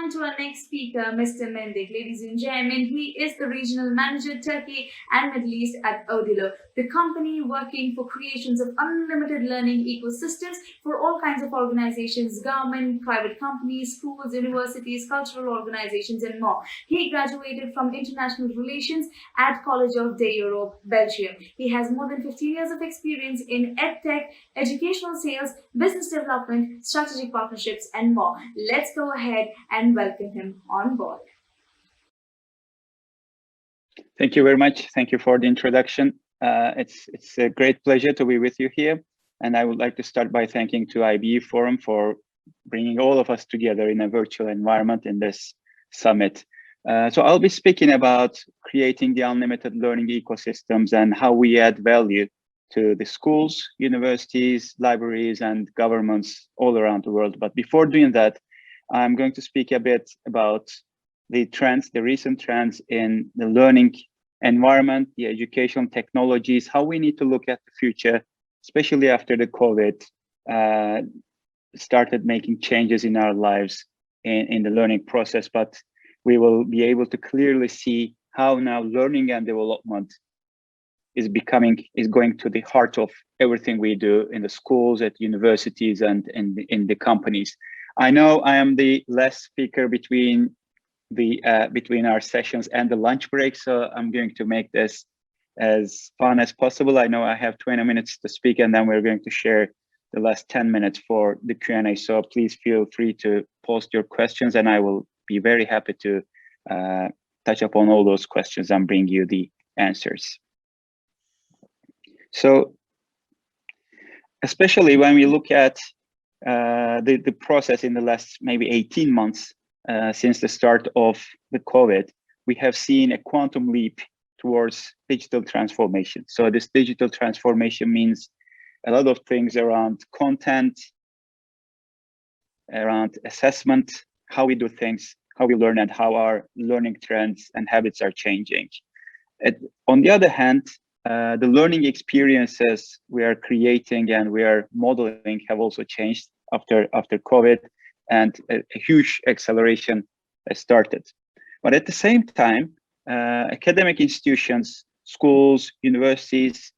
on to our next speaker, Mr. Mindek. Ladies and gentlemen, he is the Regional Manager, Turkey and Middle East at Odilo, the company working for creations of unlimited learning ecosystems for all kinds of organizations, government, private companies, schools, universities, cultural organizations, and more. He graduated from International Relations at College of De Europe, Belgium. He has more than 15 years of experience in EdTech, educational sales, business development, strategic partnerships, and more. Let's go ahead and welcome him on board. Thank you very much. Thank you for the introduction. It's a great pleasure to be with you here. And I would like to start by thanking to IBE Forum for bringing all of us together in a virtual environment in this summit. So I'll be speaking about creating the unlimited learning ecosystems and how we add value to the schools, universities, libraries, and governments all around the world. But before doing that, I'm going to speak a bit about the trends, the recent trends in the learning environment, the educational technologies, how we need to look at the future, especially after the COVID started making changes in our lives in the learning process. But we will be able to clearly see how now learning and development is going to the heart of everything we do in the schools, at universities, and in the companies. I know I am the last speaker between our sessions and the lunch break, so I'm going to make this as fun as possible. I know I have 20 minutes to speak, and then we're going to share the last 10 minutes for the Q&A. So please feel free to post your questions, and I will be very happy to touch upon all those questions and bring you the answers. So, especially when we look at the process in the last maybe 18 months since the start of the COVID, we have seen a quantum leap towards digital transformation. So this digital transformation means a lot of things around content, around assessment, how we do things, how we learn, and how our learning trends and habits are changing. On the other hand, the learning experiences we are creating and we are modeling have also changed after COVID, and a huge acceleration has started. But at the same time, academic institutions, schools, universities,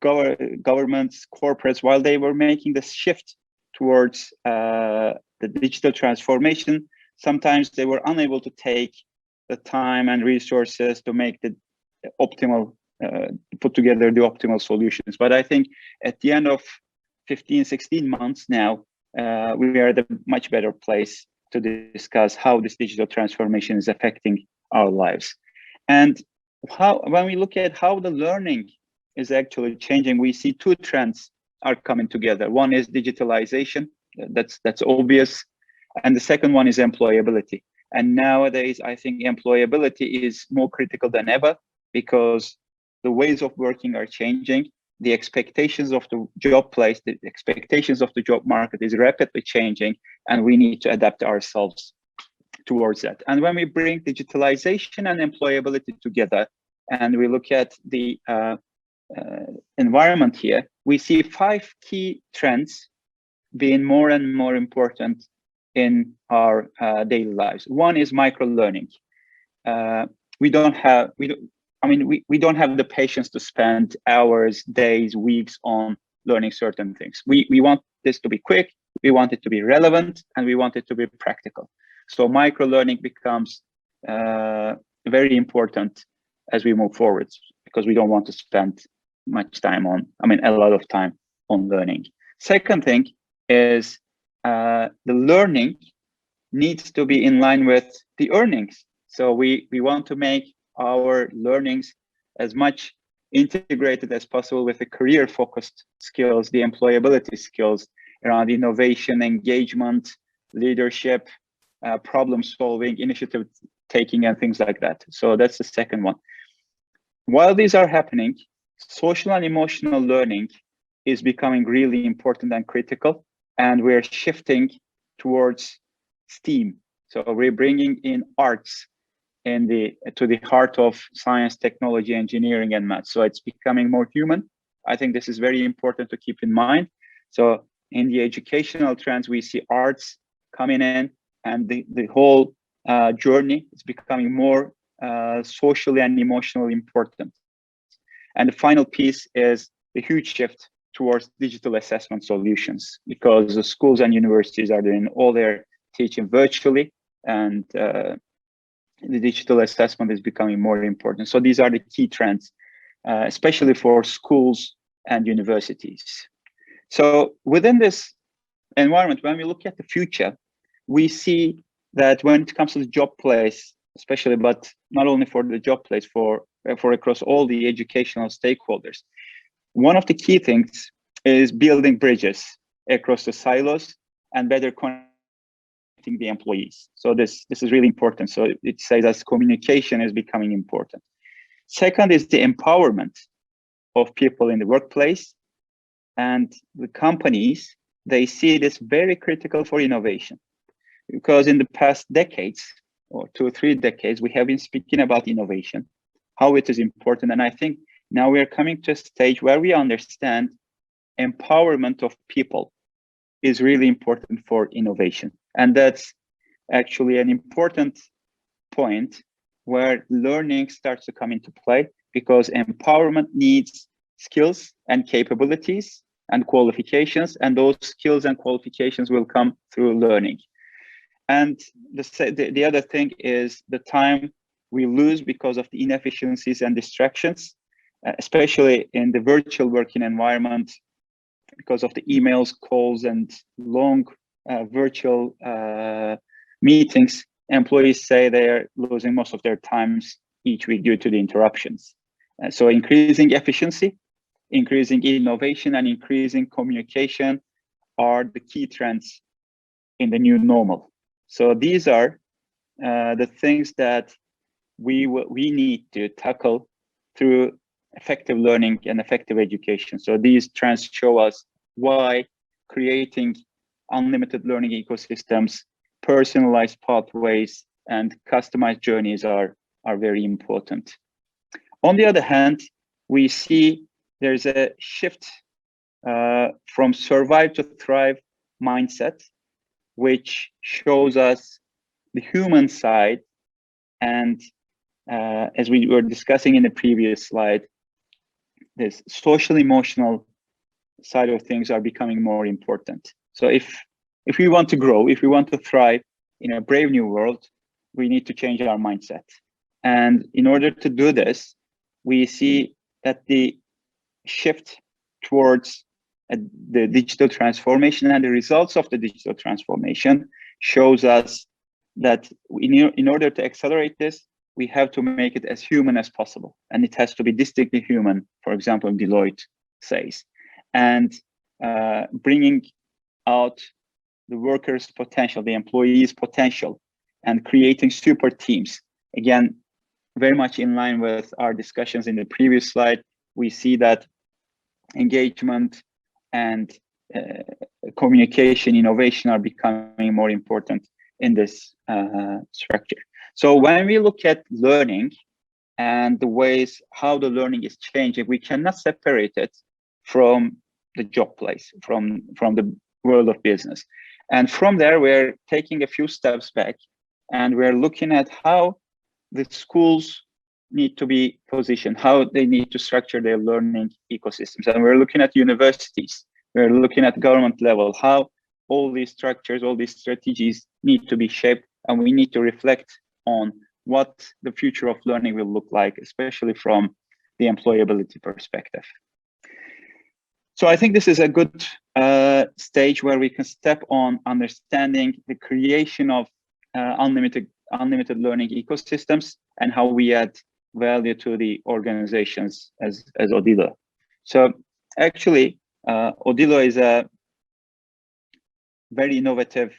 governments, corporates, while they were making the shift towards the digital transformation, sometimes they were unable to take the time and resources to make the optimal put together the optimal solutions. But I think at the end of 15, 16 months now, we are at a much better place to discuss how this digital transformation is affecting our lives. And when we look at how the learning is actually changing, we see two trends are coming together. One is digitalization, that's obvious. And the second one is employability. And nowadays, I think employability is more critical than ever, because the ways of working are changing. The expectations of the job place, the expectations of the job market is rapidly changing, and we need to adapt ourselves towards that. And when we bring digitalization and employability together, and we look at the environment here, we see 5 key trends being more and more important in our daily lives. One is micro-learning. We don't have the patience to spend hours, days, weeks on learning certain things. We want this to be quick, we want it to be relevant, and we want it to be practical. So micro-learning becomes very important as we move forward, because we don't want to spend much time on, a lot of time on learning. Second thing is the learning needs to be in line with the earnings. So we want to make our learnings as much integrated as possible with the career-focused skills, the employability skills around innovation, engagement, leadership, problem-solving, initiative taking, and things like that. So that's the second one. While these are happening, social and emotional learning is becoming really important and critical, and we're shifting towards STEAM. So we're bringing in arts to the heart of science, technology, engineering, and math. So it's becoming more human. I think this is very important to keep in mind. So in the educational trends, we see arts coming in, and the whole journey is becoming more socially and emotionally important. And the final piece is the huge shift towards digital assessment solutions, because the schools and universities are doing all their teaching virtually, and the digital assessment is becoming more important. So these are the key trends, especially for schools and universities. So within this environment, when we look at the future, we see that when it comes to the job place, especially, but not only for the job place, for across all the educational stakeholders, one of the key things is building bridges across the silos and better connecting the employees. So this is really important. So it says that communication is becoming important. Second is the empowerment of people in the workplace, and the companies, they see this very critical for innovation, because in the past decades, or 2 or 3 decades, we have been speaking about innovation, how it is important. And I think now we are coming to a stage where we understand empowerment of people is really important for innovation. And that's actually an important point where learning starts to come into play, because empowerment needs skills and capabilities and qualifications, and those skills and qualifications will come through learning. And the other thing is the time we lose because of the inefficiencies and distractions, especially in the virtual working environment, because of the emails, calls, and long virtual meetings. Employees say they are losing most of their times each week due to the interruptions. So increasing efficiency, increasing innovation, and increasing communication are the key trends in the new normal. So these are the things that we need to tackle through effective learning and effective education. So these trends show us why creating unlimited learning ecosystems, personalized pathways, and customized journeys are very important. On the other hand, we see there's a shift from survive to thrive mindset, which shows us the human side. And as we were discussing in the previous slide, this social emotional side of things are becoming more important. So if we want to grow, if we want to thrive in a brave new world, we need to change our mindset. And in order to do this, we see that the shift towards the digital transformation and the results of the digital transformation shows us that in order to accelerate this, we have to make it as human as possible. And it has to be distinctly human, for example, Deloitte says. And bringing out the workers' potential, the employees' potential, and creating super teams. Again, very much in line with our discussions in the previous slide, we see that engagement and communication, innovation are becoming more important in this structure. So when we look at learning and the ways how the learning is changing, we cannot separate it from the job place, from the world of business. And from there, we're taking a few steps back, and we're looking at how the schools need to be positioned, how they need to structure their learning ecosystems. And we're looking at universities, we're looking at government level, how all these structures, all these strategies need to be shaped, and we need to reflect on what the future of learning will look like, especially from the employability perspective. So I think this is a good stage where we can step on understanding the creation of unlimited learning ecosystems and how we add value to the organizations as Odilo. So actually, Odilo is a very innovative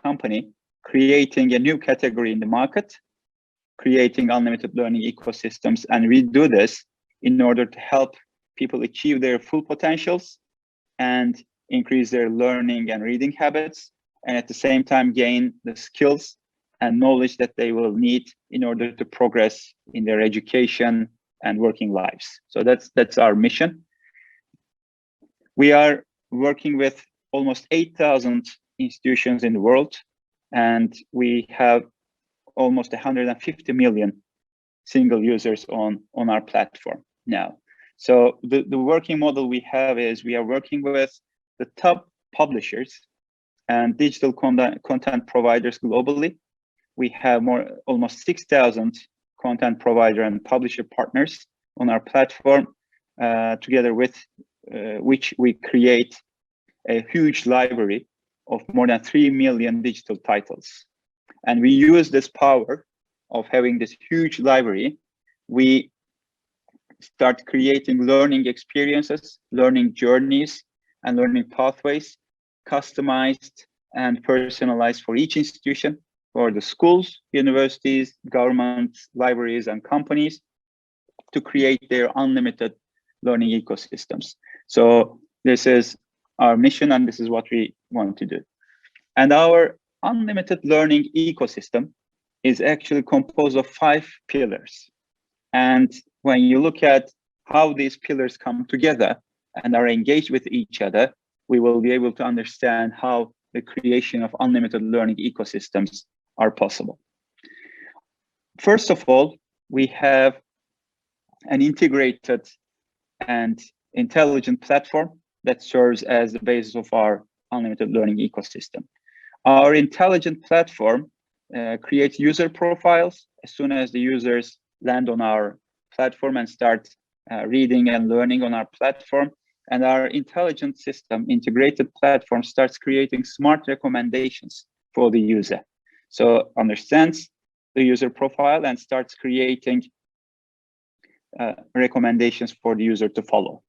company creating a new category in the market, creating unlimited learning ecosystems. And we do this in order to help people achieve their full potentials and increase their learning and reading habits, and at the same time gain the skills and knowledge that they will need in order to progress in their education and working lives. So that's our mission. We are working with almost 8,000 institutions in the world, and we have almost 150 million single users on our platform now. So the working model we have is we are working with the top publishers and digital content providers globally. We have almost 6,000 content provider and publisher partners on our platform, together with which we create a huge library of more than 3 million digital titles. And we use this power of having this huge library. We start creating learning experiences, learning journeys, and learning pathways, customized and personalized for each institution, for the schools, universities, governments, libraries, and companies, to create their unlimited learning ecosystems. So this is our mission, and this is what we want to do. And our unlimited learning ecosystem is actually composed of 5 pillars. And when you look at how these pillars come together and are engaged with each other, we will be able to understand how the creation of unlimited learning ecosystems are possible. First of all, we have an integrated and intelligent platform that serves as the basis of our unlimited learning ecosystem. Our intelligent platform creates user profiles as soon as the users land on our platform and start reading and learning on our platform. And our intelligent system, integrated platform, starts creating smart recommendations for the user. So understands the user profile and starts creating recommendations for the user to follow.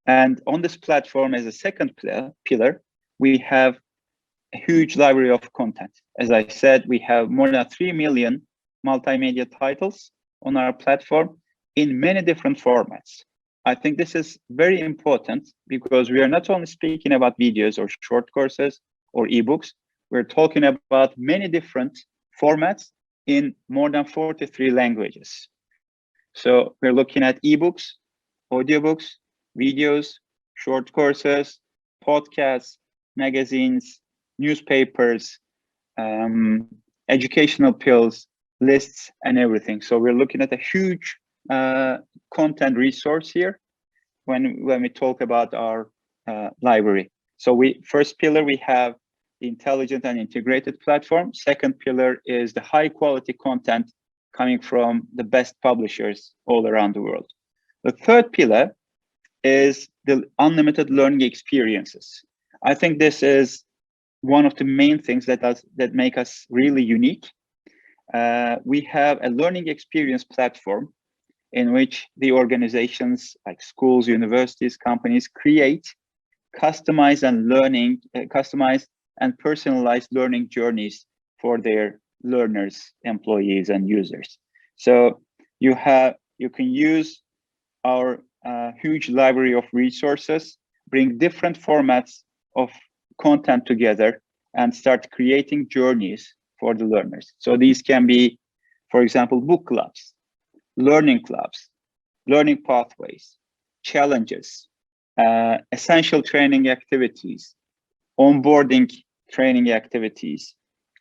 And on this platform, as a second pillar, we have a huge library of content. As I said, we have more than 3 million multimedia titles on our platform in many different formats. I think this is very important because we are not only speaking about videos or short courses or ebooks, we're talking about many different formats in more than 43 languages. So we're looking at ebooks, audiobooks, videos, short courses, podcasts, magazines, newspapers, educational pills, lists, and everything. So we're looking at a huge content resource here when we talk about our library. So first pillar, we have the intelligent and integrated platform. Second pillar is the high quality content coming from the best publishers all around the world. The third pillar is the unlimited learning experiences. I think this is one of the main things that make us really unique. We have a learning experience platform in which the organizations like schools, universities, companies create customized and personalized learning journeys for their learners, employees, and users. So you can use our huge library of resources, bring different formats of content together, and start creating journeys for the learners. So these can be, for example, book clubs, learning clubs, learning pathways, challenges, essential training activities, onboarding training activities,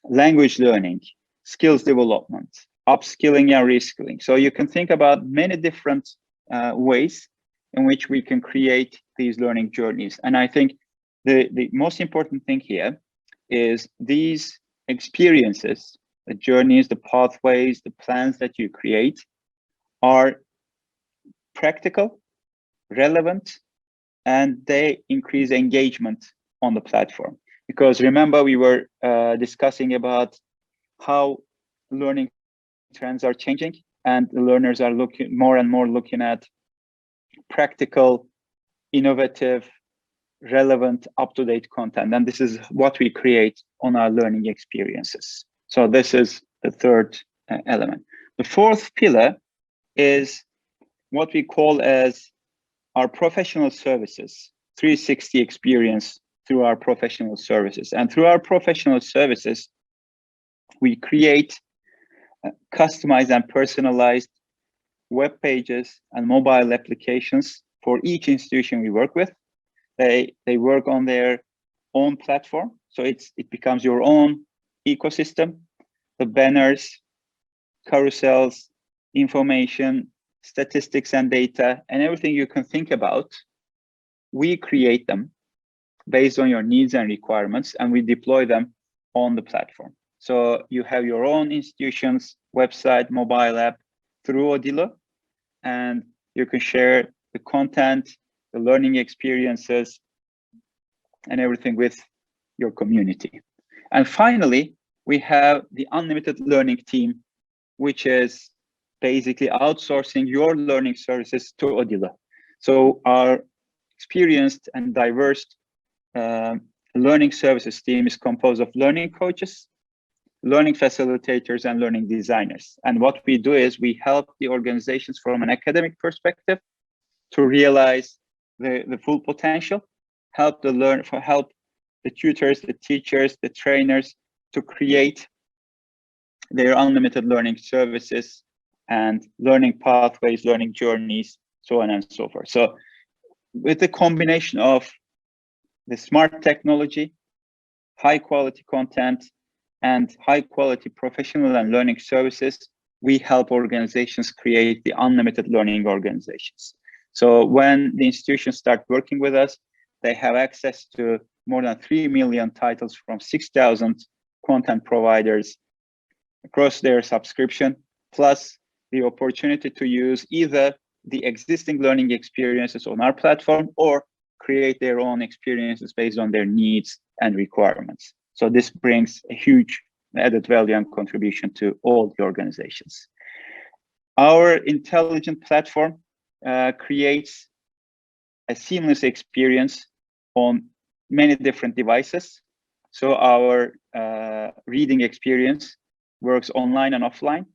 language learning, skills development, upskilling and reskilling. So you can think about many different ways in which we can create these learning journeys. And I think the most important thing here is these experiences, the journeys, the pathways, the plans that you create are practical, relevant, and they increase engagement on the platform. Because remember, we were discussing about how learning trends are changing, and the learners are looking more and more at practical, innovative, relevant, up-to-date content. And this is what we create on our learning experiences. So this is the third element. The fourth pillar is what we call as our professional services, 360 experience through our professional services. And through our professional services, we create customized and personalized web pages and mobile applications for each institution we work with. They work on their own platform, so it becomes your own ecosystem. the banners, carousels, information, statistics and data, and everything you can think about, we create them based on your needs and requirements, and we deploy them on the platform. So you have your own institution's website, mobile app through Odilo, and you can share the content, the learning experiences, and everything with your community. And finally, we have the unlimited learning team, which is basically outsourcing your learning services to Odilo. So our experienced and diverse learning services team is composed of learning coaches, learning facilitators, and learning designers. And what we do is we help the organizations from an academic perspective to realize the full potential, help the tutors, the teachers, the trainers to create their unlimited learning services and learning pathways, learning journeys, so on and so forth. So with the combination of the smart technology, high quality content, and high quality professional and learning services, we help organizations create the unlimited learning organizations. So when the institutions start working with us, they have access to more than 3 million titles from 6,000 content providers across their subscription, plus the opportunity to use either the existing learning experiences on our platform or create their own experiences based on their needs and requirements. So this brings a huge added value and contribution to all the organizations. Our intelligent platform creates a seamless experience on many different devices. So our reading experience works online and offline,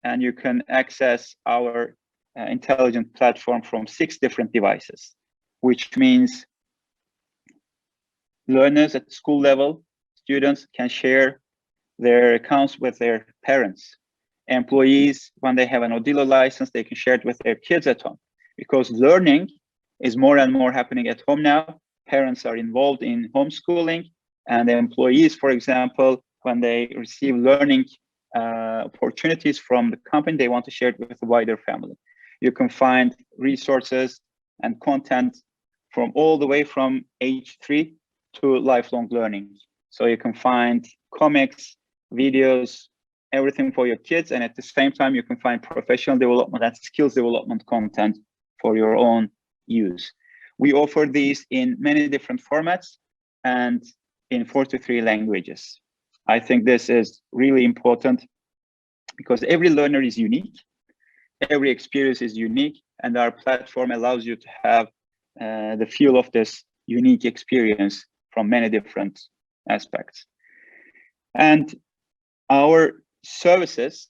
and you can access our intelligent platform from 6 different devices, which means learners at school level, students can share their accounts with their parents. Employees, when they have an Odilo license, they can share it with their kids at home, because learning is more and more happening at home now. Parents are involved in homeschooling, and the employees, for example, when they receive learning opportunities from the company, they want to share it with the wider family. You can find resources and content from all the way from age 3 to lifelong learning. So you can find comics, videos, everything for your kids, and at the same time, you can find professional development and skills development content for your own use. We offer these in many different formats and in 43 languages. I think this is really important because every learner is unique, every experience is unique, and our platform allows you to have the feel of this unique experience from many different aspects. And our services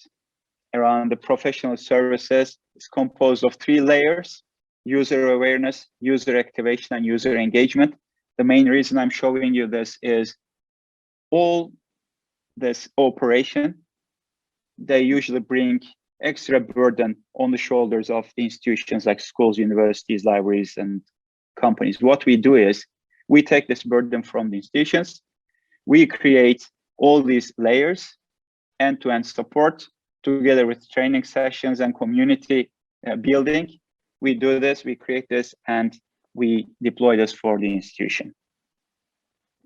around the professional services is composed of 3 layers: user awareness, user activation, and user engagement. The main reason I'm showing you this is all this operation, they usually bring extra burden on the shoulders of the institutions like schools, universities, libraries, and companies. What we do is we take this burden from the institutions, we create all these layers, end-to-end support, together with training sessions and community building. We do this, we create this, and we deploy this for the institution.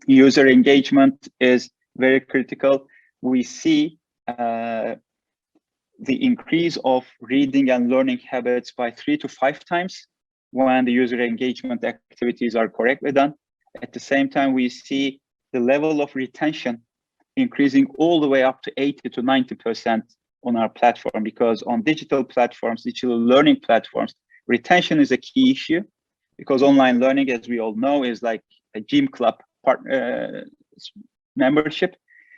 User engagement is very critical. We see the increase of reading and learning habits by 3 to 5 times when the user engagement activities are correctly done. At the same time, we see the level of retention increasing all the way up to 80 to 90% on our platform, because on digital platforms, digital learning platforms, retention is a key issue, because online learning, as we all know, is like a gym club membership.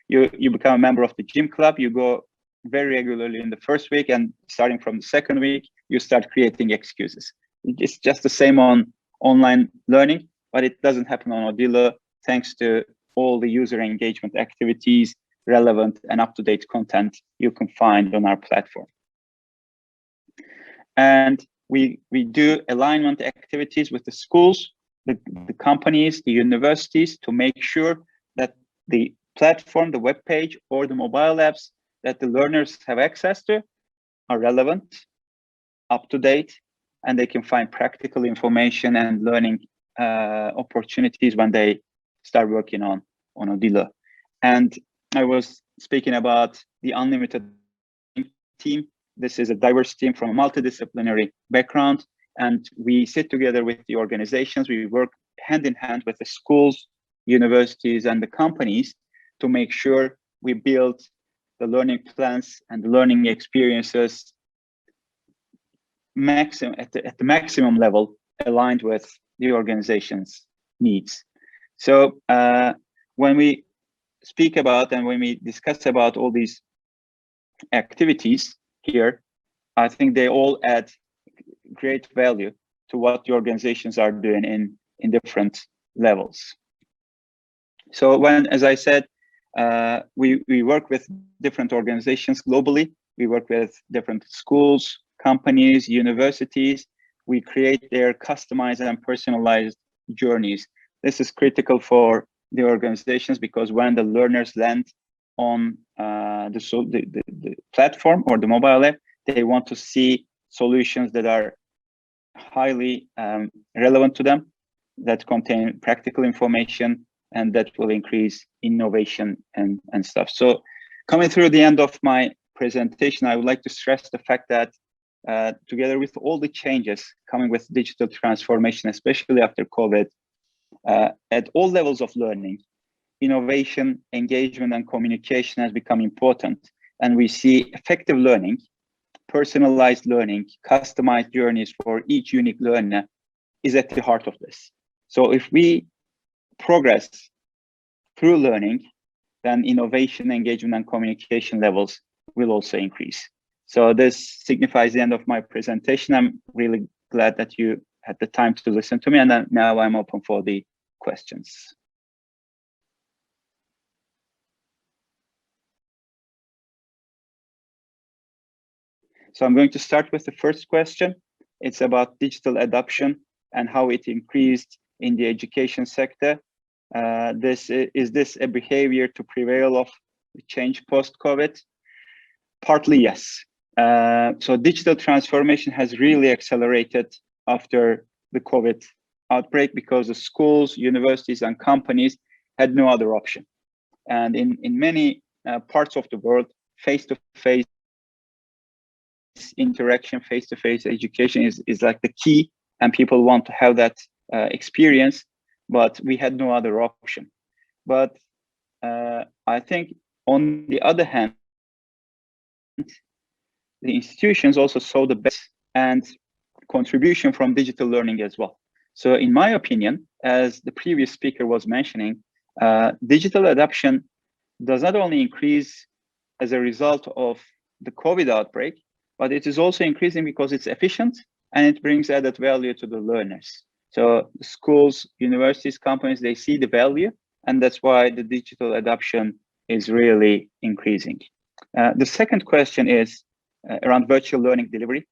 You become a member of the gym club, you go very regularly in the first week, and starting from the second week, you start creating excuses. It's just the same on online learning, but it doesn't happen on Odilo thanks to all the user engagement activities, relevant and up-to-date content you can find on our platform. And we do alignment activities with the schools, the companies, the universities, to make sure that the platform, the web page, or the mobile apps that the learners have access to are relevant, up to date, and they can find practical information and learning opportunities when they start working on Odilo. And I was speaking about the unlimited team. This is a diverse team from a multidisciplinary background, and we sit together with the organizations. We work hand in hand with the schools, universities, and the companies to make sure we build the learning plans and the learning experiences at the maximum level, aligned with the organization's needs. So when we speak about and when we discuss about all these activities here, I think they all add great value to what the organizations are doing in different levels. So as I said, we work with different organizations globally. We work with different schools, companies, universities. We create their customized and personalized journeys. This is critical for the organizations because when the learners land on the platform or the mobile app, they want to see solutions that are highly relevant to them, that contain practical information, and that will increase innovation and stuff. So coming through the end of my presentation, I would like to stress the fact that together with all the changes coming with digital transformation, especially after COVID, at all levels of learning, innovation, engagement, and communication has become important. And we see effective learning, personalized learning, customized journeys for each unique learner is at the heart of this. So if we progress through learning, then innovation, engagement, and communication levels will also increase. So this signifies the end of my presentation. I'm really glad that you had the time to listen to me, and now I'm open for the questions. So I'm going to start with the first question. It's about digital adoption and how it increased in the education sector. Is this a behavior to prevail of change post-COVID? Partly, yes. So digital transformation has really accelerated after the COVID outbreak because the schools, universities, and companies had no other option. And in many parts of the world, face-to-face interaction, face-to-face education is like the key, and people want to have that experience, but we had no other option. But I think on the other hand, the institutions also saw the best and contribution from digital learning as well. So in my opinion, as the previous speaker was mentioning, digital adoption does not only increase as a result of the COVID outbreak, but it is also increasing because it's efficient and it brings added value to the learners. So the schools, universities, companies, they see the value, and that's why the digital adoption is really increasing. The second question is around virtual learning delivery.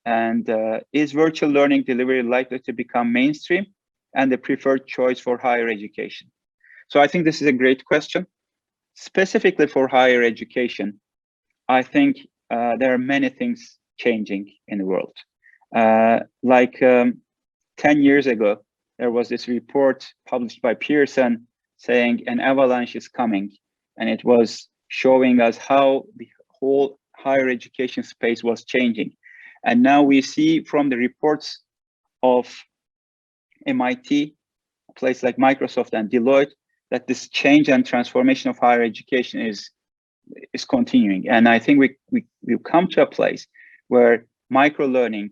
And is virtual learning delivery likely to become mainstream and the preferred choice for higher education? So I think this is a great question. Specifically for higher education, I think there are many things changing in the world. 10 years ago, there was this report published by Pearson saying an avalanche is coming, and it was showing us how the whole higher education space was changing. And now we see from the reports of MIT, a place like Microsoft and Deloitte, that this change and transformation of higher education is continuing. And I think we've come to a place where micro-learning,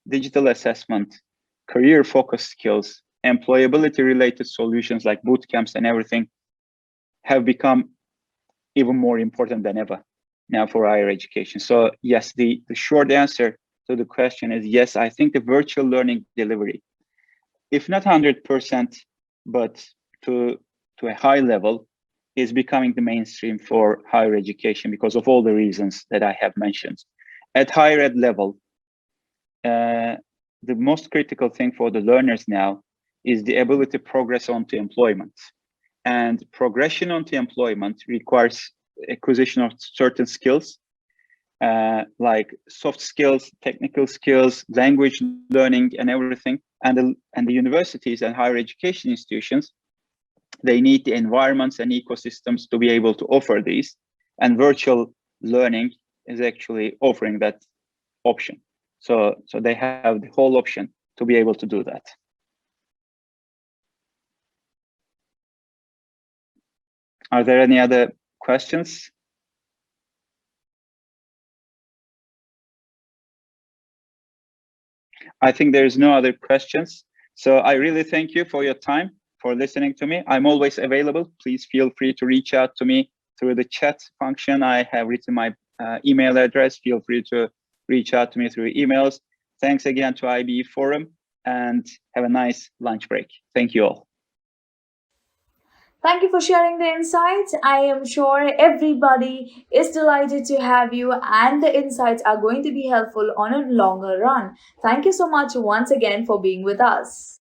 digital assessment, career-focused skills, employability-related solutions like boot camps and everything have become even more important than ever now for higher education. So yes, the short answer to the question is yes, I think the virtual learning delivery, if not 100%, but to a high level, is becoming the mainstream for higher education because of all the reasons that I have mentioned. At higher ed level, the most critical thing for the learners now is the ability to progress onto employment. And progression onto employment requires acquisition of certain skills, like soft skills, technical skills, language learning, and everything. And the universities and higher education institutions, they need the environments and ecosystems to be able to offer these. And virtual learning is actually offering that option. So they have the whole option to be able to do that. Are there any other questions? I think there's no other questions. So I really thank you for your time, for listening to me. I'm always available. Please feel free to reach out to me through the chat function. I have written my email address. Feel free to reach out to me through emails. Thanks again to IBE Forum, and have a nice lunch break. Thank you all. Thank you for sharing the insights. I am sure everybody is delighted to have you, and the insights are going to be helpful on a longer run. Thank you so much once again for being with us.